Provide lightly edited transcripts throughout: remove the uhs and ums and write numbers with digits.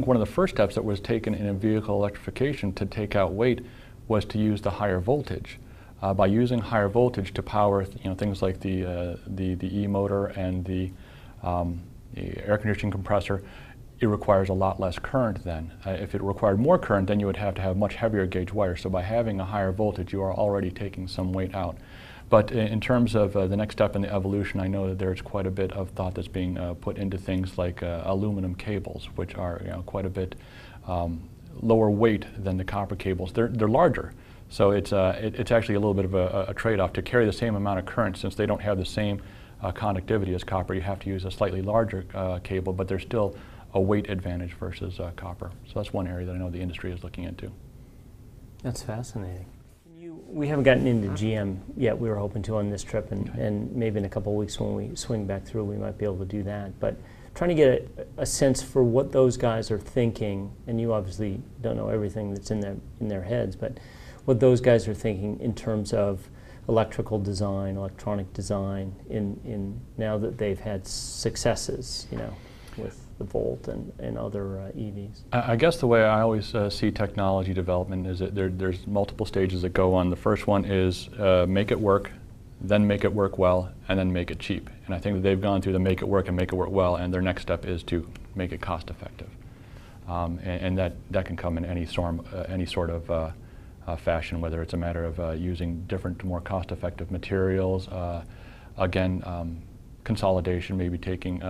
one of the first steps that was taken in vehicle electrification to take out weight was to use the higher voltage. By using higher voltage to power things like the e-motor and the air conditioning compressor, it requires a lot less current then. If it required more current, then you would have to have much heavier gauge wire. So by having a higher voltage, you are already taking some weight out. But in terms of the next step in the evolution, I know that there's quite a bit of thought that's being put into things like aluminum cables, which are quite a bit lower weight than the copper cables. They're larger, so it's actually a little bit of a trade-off. To carry the same amount of current, since they don't have the same conductivity as copper, you have to use a slightly larger cable, but there's still a weight advantage versus copper. So that's one area that I know the industry is looking into. That's fascinating. We haven't gotten into GM yet. We were hoping to on this trip, and maybe in a couple of weeks when we swing back through, we might be able to do that. But trying to get a sense for what those guys are thinking, and you obviously don't know everything that's in their heads, but what those guys are thinking in terms of electrical design, electronic design, in now that they've had successes, with the Volt and other EVs. I guess the way I always see technology development is that there's multiple stages that go on. The first one is make it work, then make it work well, and then make it cheap. And I think that they've gone through the make it work and make it work well, and their next step is to make it cost effective. And that can come in any sort of fashion, whether it's a matter of using different, more cost effective materials, again, consolidation, maybe taking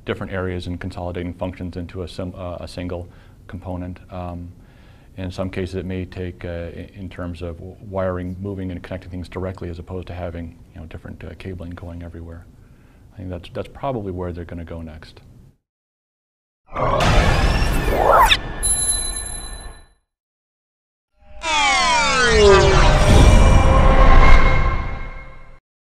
different areas and consolidating functions into a single component. In some cases it may take, in terms of wiring, moving and connecting things directly as opposed to having different cabling going everywhere. I think that's probably where they're going to go next.